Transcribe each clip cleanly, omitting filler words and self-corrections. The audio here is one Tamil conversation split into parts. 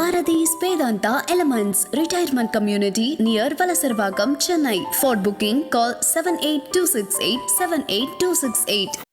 Paradis Vedanta Elements Retirement Community near Valasarvagam, Chennai. For booking, call 78268 78268.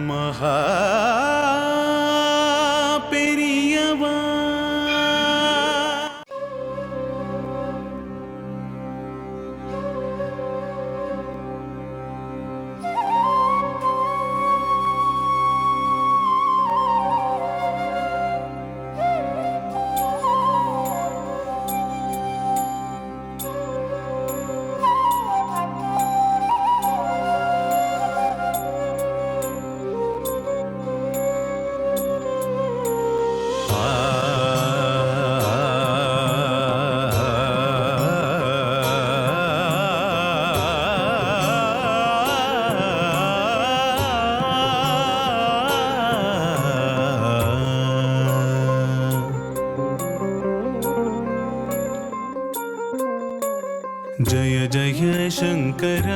மகா பெரியவா जय जय शंकर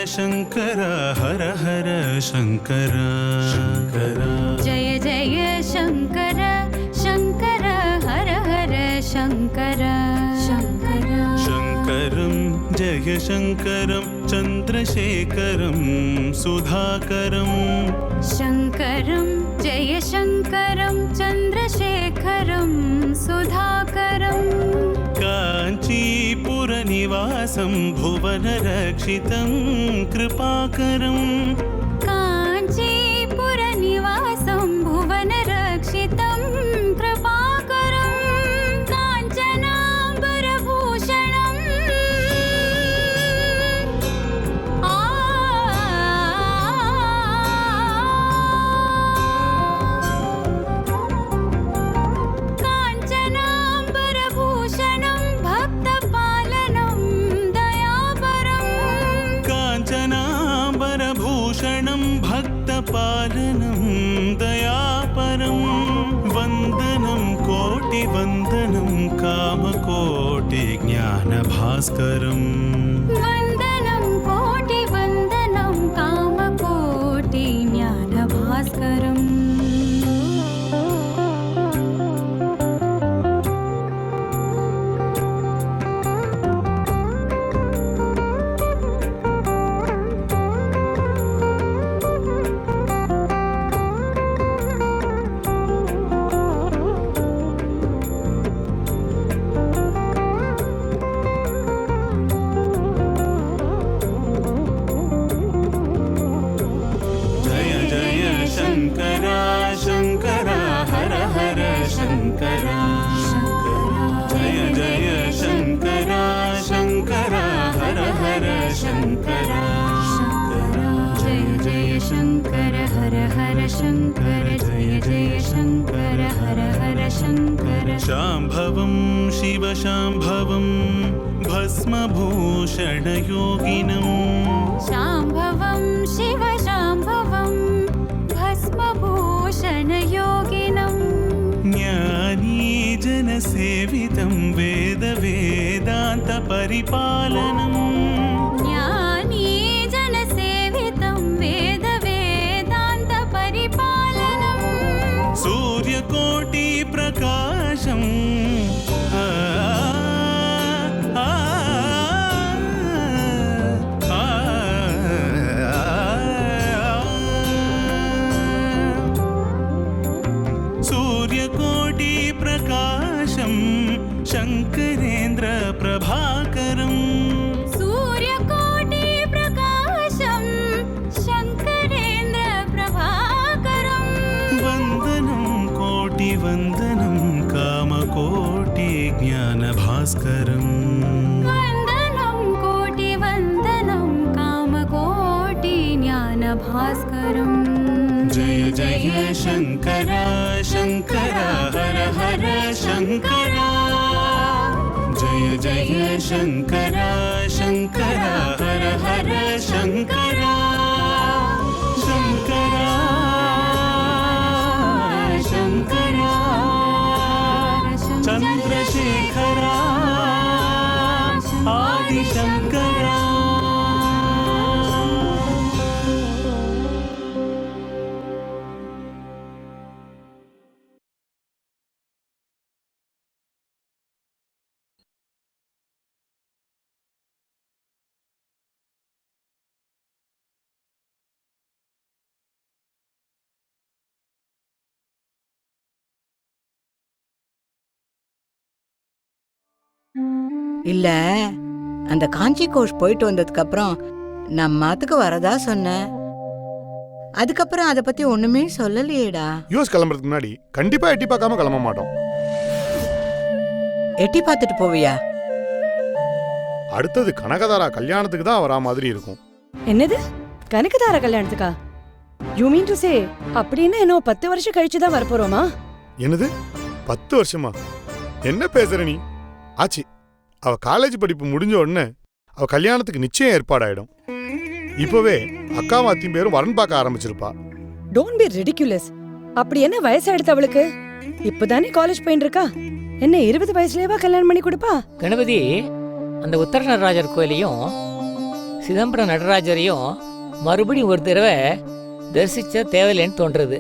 शंकर हर हर शंकर शंकर जय जय शंकर शंकर हर हर शंकर शंकर शंकरं जय शंकरं चंद्रशेखरं सुधाकरं शंकरं जय शंकरं चंद्रशेखरं सुधाकरं काञ्चीपुरनिवासं भुवनरक्षितं कृपाकरं काञ्चीपुरनिवासं भुवनरक्षितं कृपाकरं काञ्चनाम्बरभूषणम् काञ्चनाम्बरभूषणं भक्तपालनं दयापरं काञ्चनाम्बरभूषणं भक्तपालनं दयापरं वन्दनं कोटिवन्दनं कामकोटिज्ञानभास्करम् वन्दनं कोटिवन्दनं कामकोटिज्ञानभास्करम् शंकर शंकर हर हर शंकर जय जय शंकर शंकर हर हर शंकर जय जय शंकर हर हर शंकर जय जय शंकर हर हर शंकर शाम्भवं शिव शाम्भवं भस्मभूषणयोगिनं शाम्भवं शिव शाम्भवं भस्मभूषणयोगिनं ज्ञानीजनसेवितं वेदवेदान्तपरिपालनम् ज्ञानीजनसेवितं वेदवेदान्तपरिपालनं सूर्यकोटिप्रकाशम् सूर्यकोटिप्रकाशं शंकरेन्द्र प्रभाकरं सूर्यकोटिप्रकाशं शंकरेन्द्र प्रभाकरं वन्दनं कोटिवन्दनं कामकोटिज्ञानभास्करम् वन्दनं कोटिवन्दनं कामकोटिज्ञानभास्करम् जय जय शंकर शंकर हर हर शंकर जय जय शंकर शंकर हर हर शंकर शंकर शंकर चंद्रशेखर आदि शंकर இல்ல அந்த காஞ்சி கோஷ் போயிட்டு வந்ததுக்கு அப்புறம் நம்ம மாத்துக்கு வரதா சொன்னேன். அதுக்கப்புறம் அத பத்தி ஒண்ணுமே சொல்லலையேடா. யூஎஸ் கிளம்புறதுக்கு முன்னாடி கண்டிப்பா எட்டி பார்க்காம கிளம்ப மாட்டோம். எட்டி பார்த்துட்டு போவியா? அடுத்தது கனகதாரா கல்யாணத்துக்கு தான் வரா மாதிரி இருக்கும். என்னது கனகதாரா கல்யாணத்துக்கா? யூ மீன் டு சே அப்படின்னா இன்னும் 10 வருஷம் கழிச்சு தான் வரப்போறோமா? என்னது 10 வருஷமா? என்ன பேசுற நீ? ஆச்சி அவ காலேஜ் படிப்பு முடிஞ்ச உடனே அவ கல்யாணத்துக்கு நிச்சயம் ஏற்பாடாயிடும். இப்பவே அக்காவும் அத்தையும் பேரும் வரன் பார்க்க ஆரம்பிச்சிருப்பா. Don't be ridiculous. அப்படி என்ன வயசாயிடுது அவளுக்கு? இப்பதானே காலேஜ் போயிட்டு இருக்கா. என்ன 20 வயசுலயேவா கல்யாணம் பண்ணி கொடுப்பா? கணபதி, அந்த உத்தர நடராஜர் கோயிலையும் சிதம்பரம் நடராஜரையும் மறுபடியும் ஒரு தடவை தரிசிச்ச தேவையில்லைன்னு தோன்றது.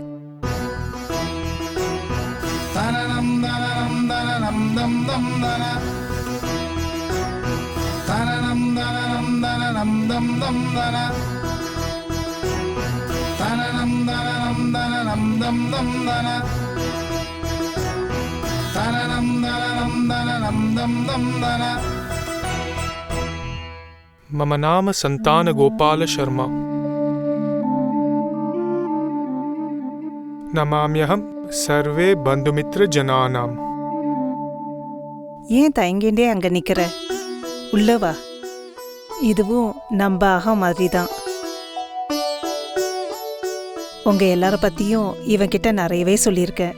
मम नाम संतान गोपाल शर्मा नमाम्यहं सर्वे बंधुमित्र जनानाम. ஏன் தயங்கிண்டே அங்க நிக்கிற? உள்ளவா. இதுவும் நம்ம ஆகா மாதிரி தான். உங்க எல்லார பத்தியும் இவன் கிட்ட நிறையவே சொல்லியிருக்கேன்.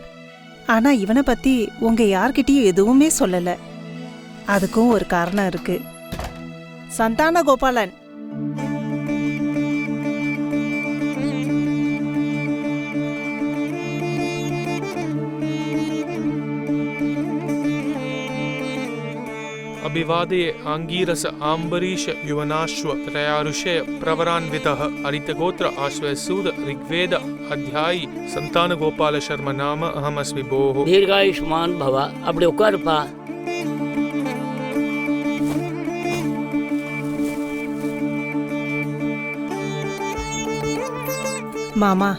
ஆனா இவனை பத்தி உங்க யார்கிட்டயும் எதுவுமே சொல்லல. அதுக்கும் ஒரு காரணம் இருக்கு. சந்தான கோபாலன், अभिवादये आंगीरस आंबरीश युवनाश्व त्रयारुषय प्रवरान्वितः हरितगोत्र आश्वसूद ऋग्वेद अध्यायी संतान गोपाल शर्मा नाम अहमस्मि भोः. தீர்காயுஷ்மான் பவா. அப்படி உட்காருப்பா. மாமா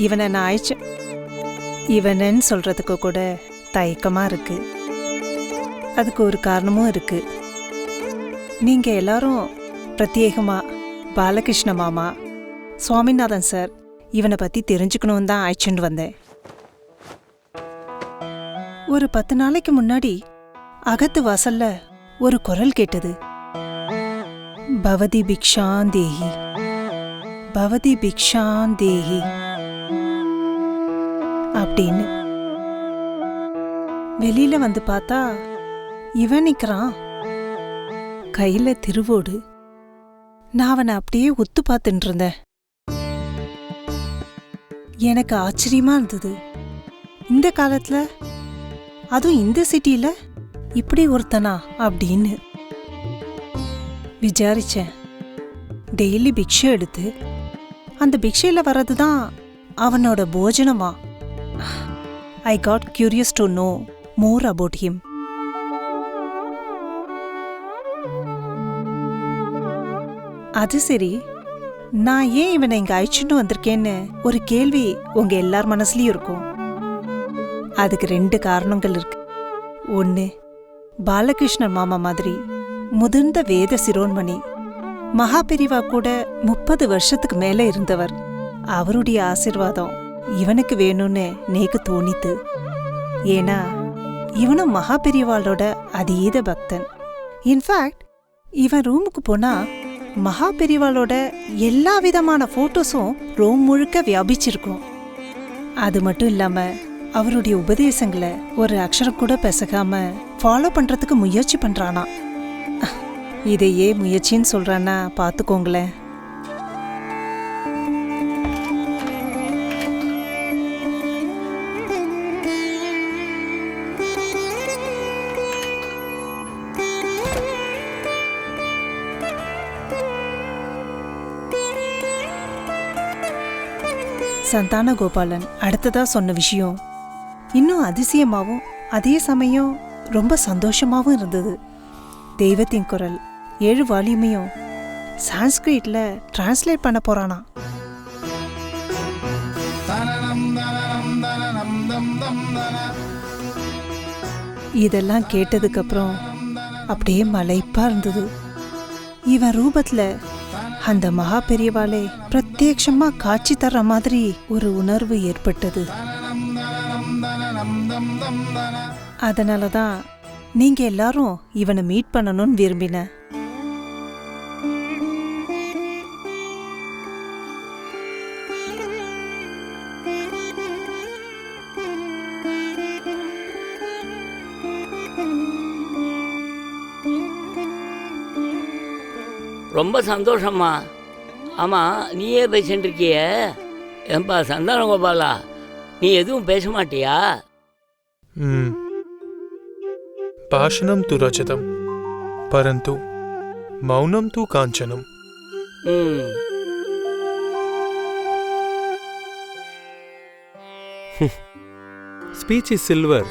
இவனை நான் அழைச்ச இவனன்னு சொல்றதுக்கு கூட தயக்கமா இருக்கு. அதுக்கு ஒரு காரணமும் இருக்கு. நீங்க எல்லாரும் பிரத்யேகமா பாலகிருஷ்ண மாமா, சுவாமிநாதன் சார் இவனை பத்தி தெரிஞ்சுக்கணும்னு தான் அழைச்சுட்டு வந்தேன். ஒரு 10 நாளைக்கு முன்னாடி அகத்து வாசல்ல ஒரு குரல் கேட்டது. பவதி பிக்ஷாந்தேஹி, பவதி பிக்ஷாந்தேஹி அப்படின்னு. வெளியில வந்து பார்த்தா இவன் நிக்கிறான், கையில திருவோடு. நான் அவனை அப்படியே உத்து பார்த்துட்டு இருந்தேன். எனக்கு ஆச்சரியமா இருந்தது. இந்த காலத்துல, அதுவும் இந்த சிட்டில இப்படி ஒருத்தனா அப்படின்னு விசாரிச்சேன். டெய்லி பிக்ஷை எடுத்து அந்த பிக்ஷையில வர்றதுதான் அவனோட போஜனமா. I got curious to know more about him. அது சரி, நான் ஏன் இவனை இங்க அழைச்சுட்டு வந்திருக்கேன்னு ஒரு கேள்வி உங்க எல்லார் மனசுலயும் இருக்கும். அதுக்கு 2 காரணங்கள் இருக்கு. ஒன்று, பாலகிருஷ்ணன் மாமா மாதிரி முதிர்ந்த வேத சிரோன்மணி, மகாபெரிவா கூட 30 வருஷத்துக்கு மேல இருந்தவர். அவருடைய ஆசிர்வாதம் இவனுக்கு வேணும்னு நேக்கு தோணித்து. ஏன்னா இவனும் மகாபெரிவாளோட அதீத பக்தன். இன்ஃபேக்ட் இவன் ரூமுக்கு போனா மகாபெரிவாளோட எல்லா விதமான போட்டோஸும் ரூம் முழுக்க வியாபிச்சிருக்கும். அது மட்டும் இல்லாம அவருடைய உபதேசங்களை ஒரு அக்ஷரம் கூட பெசகாம ஃபாலோ பண்றதுக்கு முயற்சி பண்றானா. இதையே முயற்சின்னு சொல்றானா பாத்துக்கோங்களேன். சந்தான கோபாலன் அடுத்ததா சொன்ன விஷயம் இன்னும் அதிசயமாகவும் அதே சமயம் ரொம்ப சந்தோஷமாகவும் இருந்தது. தெய்வத்தின் குரல் 7 வால்யூமையும் சான்ஸ்கிரிட்ல டிரான்ஸ்லேட் பண்ண போறானா. இதெல்லாம் கேட்டதுக்கு அப்புறம் அப்படியே மலைப்பா இருந்தது. இவன் ரூபத்துல அந்த மகா பெரியவாளே பிரத்யட்சமா காட்சி தர்ற மாதிரி ஒரு உணர்வு ஏற்பட்டது. அதனாலதான் நீங்க எல்லாரும் இவனை மீட் பண்ணணும்னு விரும்பின. ரொம்ப சந்தோஷம்மா. ஆமாம், நீயே பேசிட்டு இருக்கிய. ஏன்பா சந்தான கோபாலா, நீ எதுவும் பேச மாட்டியா? भाषणं तु रजतं परन्तु मौनं तु काञ्चनम्. Speech is silver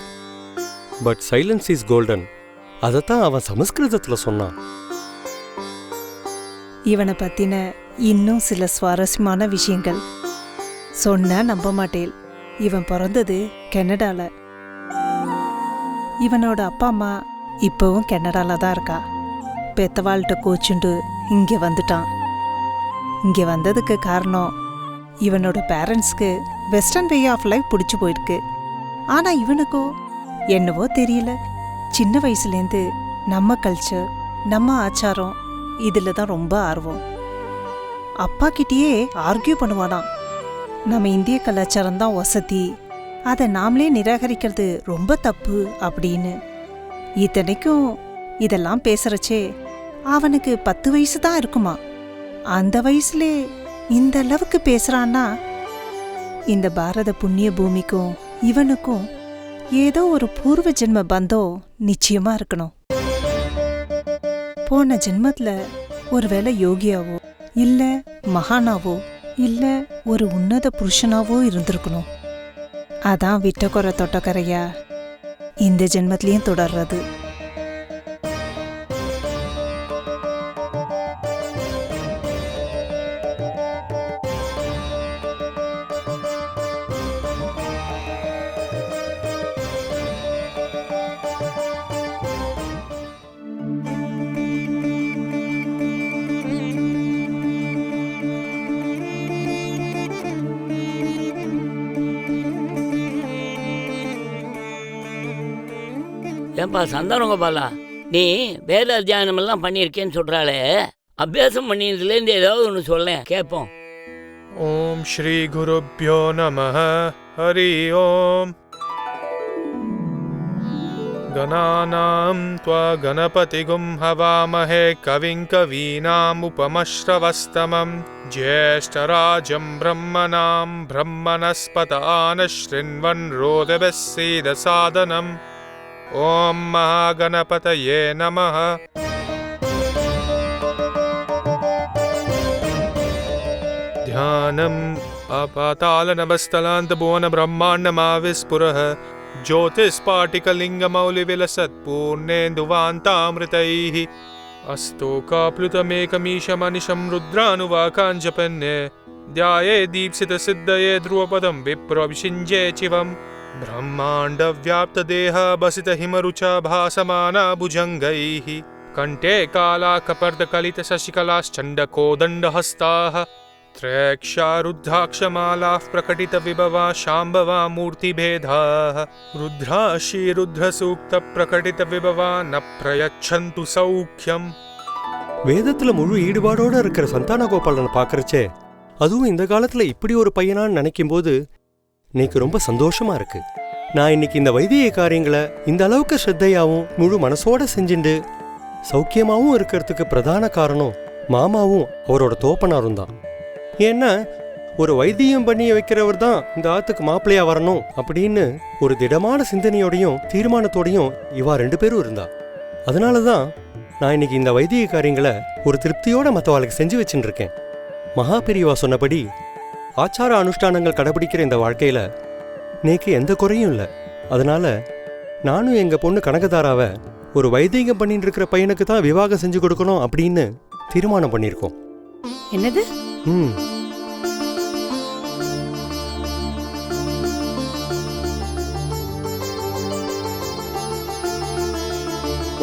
but silence is golden. அதைத்தான் அவன் சமஸ்கிருதத்தில் சொன்னான். இவனை பத்தின இன்னும் சில சுவாரஸ்யமான விஷயங்கள் சொன்னா நம்ப மாட்டேன். இவன் பிறந்தது கனடால. இவனோட அப்பா அம்மா இப்பவும் கனடால தான் இருக்கா. பெத்தவாள்கிட்ட கோச்சுண்டு இங்கே வந்துட்டான். இங்கே வந்ததுக்கு காரணம் இவனோட பேரண்ட்ஸ்க்கு வெஸ்டர்ன் வே ஆஃப் லைஃப் பிடிச்சி போயிருக்கு. ஆனால் இவனுக்கோ என்னவோ தெரியல, சின்ன வயசுலேருந்து நம்ம கல்ச்சர் நம்ம ஆச்சாரம் இதில் தான் ரொம்ப ஆர்வம். அப்பா கிட்டேயே ஆர்கியூ பண்ணுவானாம். நம்ம இந்திய கலாச்சாரம் தான் வசதி, அதை நாமளே நிராகரிக்கிறது ரொம்ப தப்பு அப்படின்னு. இத்தனைக்கும் இதெல்லாம் பேசுறச்சே அவனுக்கு 10 வயசு தான் இருக்குமா. அந்த வயசுலே இந்த அளவுக்கு பேசுறான்னா இந்த பாரத புண்ணிய பூமிக்கும் இவனுக்கும் ஏதோ ஒரு பூர்வ ஜென்ம பந்தம் நிச்சயமா இருக்கணும். போன ஜென்மத்துல ஒருவேளை யோகியாவோ இல்ல மகானாவோ இல்ல ஒரு உன்னத புருஷனாவோ இருந்திருக்கணும். அதான் விட்டக்குறை தொட்டக்கரையா இந்த ஜென்மத்திலையும் தொடர்றது. ஏன்பா சந்தான கோபாலா, நீ வேத அத்தியானம் எல்லாம் பண்ணியிருக்கேன்னு சொல்றாளே, அபியாசம் பண்ணியதுலேருந்து ஏதாவது ஒன்று சொல்ல கேட்போம். ஓம் ஸ்ரீ குருப்யோ நமः. ஹரி ஓம். கணானாம் த்வா கணபதிகும் ஹவாமஹே கவிங் கவீனாம் உபமஸ்ரவஸ்தமம் ஜேஷ்டராஜம் பிரம்மணாம் பிரம்மணஸ்பதான ஸ்ருண்வன் ரோதபஸ்ஸீத சாதனம். ஓம் மகாகணபதயே நமः. ध्यानम् अपातालनभस्थलान्तभुवन ब्रह्माण्डमाविस्फुरः ज्योतिस्पाटिकलिङ्गमौलिविलसत्पूर्णेन्दुवान्तामृतैः अस्तोकाप्लुतमेकमीशमनिशं रुद्रानुवाकाञ्जपन्ये ध्याये दीप्सितसिद्धये ध्रुवपदं विप्रविषिञ्जे चिवम् ब्रह्माण्डव्याप्तदेहभसितहिमरुचा भासमाना भुजङ्गैः कण्ठे कालाकपर्दकलितशशिकलाश्चण्डकोदण्डहस्ताः त्रैक्षा रुद्राक्षमालाः प्रकटितविभवा शाम्भवा मूर्तिभेदाः रुद्राशीरुद्रसूक्तप्रकटितविभवा न प्रयच्छन्तु सौख्यम्. வேதத்துல முழு ஈடுபாடோட இருக்கிற சந்தான கோபாலனை பார்க்கறச்சே, அதுவும் இந்த காலத்துல இப்படி ஒரு பையனான்னு நினைக்கும்போது இன்னைக்கு ரொம்ப சந்தோஷமா இருக்கு. நான் இன்னைக்கு இந்த வைத்திய காரியங்களை இந்த அளவுக்கு ஸ்ரத்தையாவும் முழு மனசோட செஞ்சுண்டு சௌக்கியமாவும் இருக்கிறதுக்கு பிரதான காரணம் மாமாவும் அவரோட தோப்பனாரும் தான். ஏன்னா ஒரு வைத்தியம் பண்ணி வைக்கிறவர் தான் இந்த ஆத்துக்கு மாப்பிள்ளையா வரணும் அப்படின்னு ஒரு திடமான சிந்தனையோடையும் தீர்மானத்தோடையும் இவா 2 பேரும் இருந்தா. அதனால தான் நான் இன்னைக்கு இந்த வைத்திய காரியங்களை ஒரு திருப்தியோட மற்றவாளுக்கு செஞ்சு வச்சுட்டு இருக்கேன். மகா பெரியவா சொன்னபடி ஆச்சார அனுஷ்டானங்கள் கடைபிடிக்கிற இந்த வாழ்க்கையில நேக்கு எந்த குறையும் இல்லை. அதனால நானும் எங்க பொண்ணு கனகதாராவை ஒரு வைத்தியம் பண்ணிட்டு இருக்கிற பையனுக்கு தான் விவாகம் செஞ்சு கொடுக்கணும் அப்படின்னு தீர்மானம் பண்ணியிருக்கோம். என்னது? ம்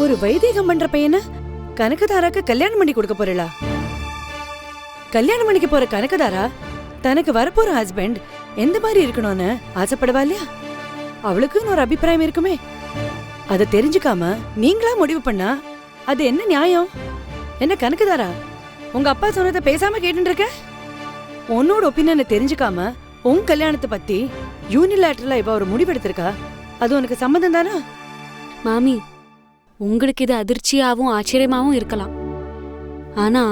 ஒரு வைதிகம் பண்ற பையனை கனகதாராக்கு கல்யாணம் பண்ணி கொடுக்க போறா? கல்யாணம் பண்ணிக்க போற கனகதாரா தனக்கு வரப்போற ஹஸ்பண்ட் எந்த மாதிரி இருக்கணும்னு ஆசைப்படுவா இல்லையா? அவளுக்குன்னு ஒரு அபிப்பிராயம் இருக்குமே. அதை தெரிஞ்சுக்காம நீங்களா முடிவு பண்ணா அது என்ன நியாயம்? என்ன கனகதாரா, உங்க அப்பா சொன்னதை பேசாம கேட்டு இருக்க? உன்னோட ஒப்பீனியனை தெரிஞ்சுக்காம உன் கல்யாணத்தை பத்தி யூனிலேட்டரலா இவ ஒரு முடிவெடுத்திருக்கா. அது உனக்கு சம்மதம் தானா? மாமி, உங்களுக்கு இது அதிர்ச்சியாவும் ஆச்சரியமாவும் இருக்கலாம். ஆனா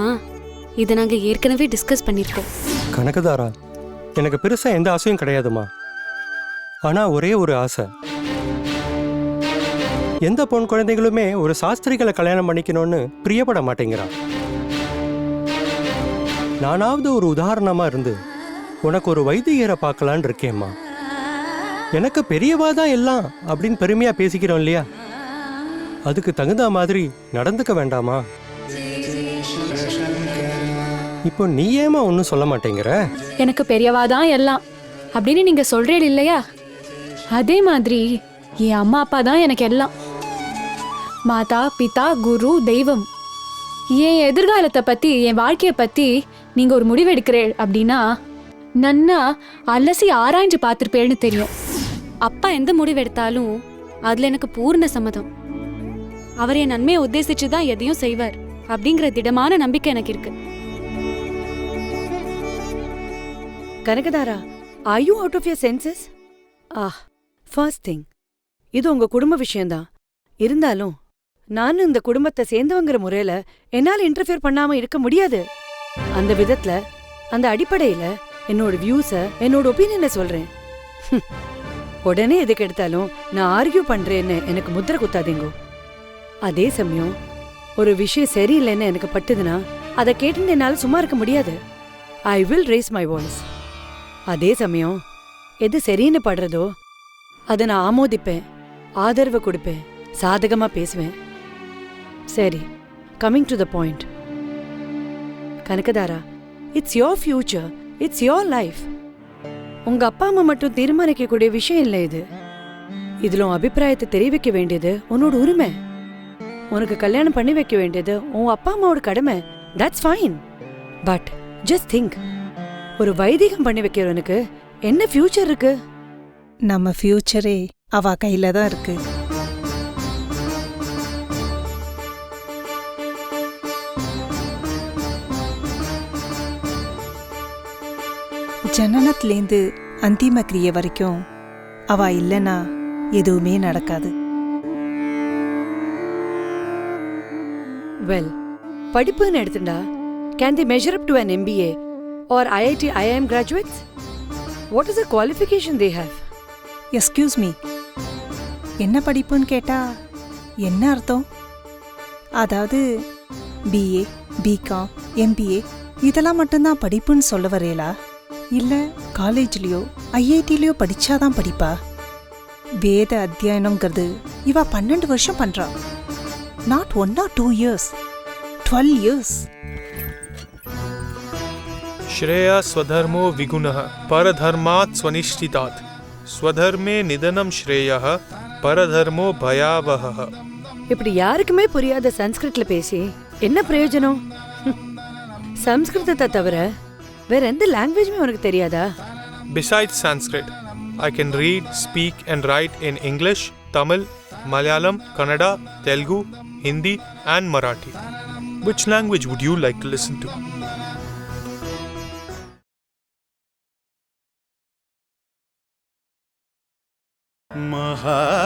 இதை நாங்க ஏற்கனவே டிஸ்கஸ் பண்ணிருக்கோம். கனகதாரா, எனக்கு பெருசா எந்த ஆசையும் கிடையாதுமா. ஆனா ஒரே ஒரு ஆசை, எந்த பொன் குழந்தைகளுமே ஒரு சாஸ்திரிகளை கல்யாணம் பண்ணிக்கணும்னு பிரியப்பட மாட்டேங்கிறான். நானாவது ஒரு உதாரணமா இருந்து உனக்கு ஒரு வைத்தியரை பார்க்கலான்னு இருக்கேம்மா. எனக்கு பெரியவா தான் எல்லாம் அப்படின்னு பெருமையா பேசிக்கிறோம் இல்லையா? அதுக்கு தகுந்த மாதிரி நடந்துக்க வேண்டாமா? இப்போ நீ ஏமா ஒன்னும் சொல்ல மாட்டேங்கிற? எனக்கு பெரியவாதான் எல்லாம் அப்படின்னு நீங்க சொல்றீங்க இல்லையா? அதே மாதிரி என் அம்மா அப்பா தான் எனக்கு எல்லாம். மாதா பிதா குரு தெய்வம். என் எதிர்காலத்தை பத்தி என் வாழ்க்கைய பத்தி நீங்க ஒரு முடிவெடுக்கிறீள் அப்படின்னா நன்னா அலசி ஆராய்ஞ்சு பார்த்துருப்பேன்னு தெரியும். அப்பா எந்த முடிவெடுத்தாலும் அதுல எனக்கு பூர்ண சம்மதம். அவர் என் நன்மையை உத்தேசிச்சுதான் எதையும் செய்வார் அப்படிங்கிற திடமான நம்பிக்கை எனக்கு இருக்கு. Kanakadhara, are you out of your senses? First thing, இது உங்க குடும்ப விஷயம்தான். இருந்தாலும் நானும் இந்த குடும்பத்தை சேர்ந்தவங்கிற முறையில என்னால இன்டர்ஃபியர் பண்ணாம இருக்க முடியாது. அந்த விதத்துல, அந்த அடிப்படையில என்னோட வியூஸ, என்னோட ஒப்பீனியனை சொல்றேன். உடனே எதுக்கு எடுத்தாலும் நான் ஆர்கியூ பண்றேன்னு எனக்கு முத்திரை குத்தாதீங்கோ. அதே சமயம் ஒரு விஷயம் சரியில்லைன்னு எனக்கு பட்டுதுன்னா அதை கேட்டு என்னால சும்மா இருக்க முடியாது. I will race my voice. அதே சமயம் எது சரின்னு படுறதோ அதை நான் ஆமோதிப்பேன், ஆதரவு கொடுப்பேன், சாதகமா பேசுவேன். சரி, coming to the point. Kanakadhara, it's your future, it's your life. உங்க அப்பா அம்மா மட்டும் தீர்மானிக்கக்கூடிய விஷயம் இல்லை இது. இதுல உன் அபிப்பிராயத்தை தெரிவிக்க வேண்டியது உன்னோட உரிமை. உனக்கு கல்யாணம் பண்ணி வைக்க வேண்டியது உன் அப்பா அம்மாவோட கடமை. That's fine. But just think, ஒரு வைதிகம் பண்ணி வைக்கிறவனுக்கு என்ன ஃபியூச்சர் இருக்கு? நம்ம ஃபியூச்சரே அவ கையில தான் இருக்கு. ஜனனத்திலேந்து அந்திம கிரியை வரைக்கும் அவ இல்லைன்னா எதுவுமே நடக்காது. வெல், படிப்புன்னு எடுத்துட்டா can the measure up to an MBA or IIT IIM graduates? What is the qualification they have? Excuse me, என்ன படிப்புன்னு கேட்டா என்ன அர்த்தம்? அதாவது BA, BCom, MBA இதெல்லாம் மட்டும்தான் படிப்புன்னு சொல்ல வரேலா? இல்ல காலேஜ்லயோ IITலயோ படிச்சாதான் படிப்பா? வேத அத்தியாயனம்ங்கிறது இவ 12 வருஷம் பண்றா. Not 1 or 2 years, 12 years. Shreya स्वधर्मो विगुणः परधर्मात् स्वनिष्ठितात् स्वधर्मे निधनं श्रेयः परधर्मो भयावहः. இப்படி யாருக்குமே புரியாத சன்ஸ்கிருத்ல பேசி என்ன பிரயோஜனம்? சம்ஸ்கிருதத்தை தவிர வேற எந்த லாங்குவேஜுமே உனக்கு தெரியாதா? Besides Sanskrit, I can read, speak and write in English, Tamil, Malayalam, Kannada, Telugu, Hindi and Marathi. Which language would you like to listen to? Ah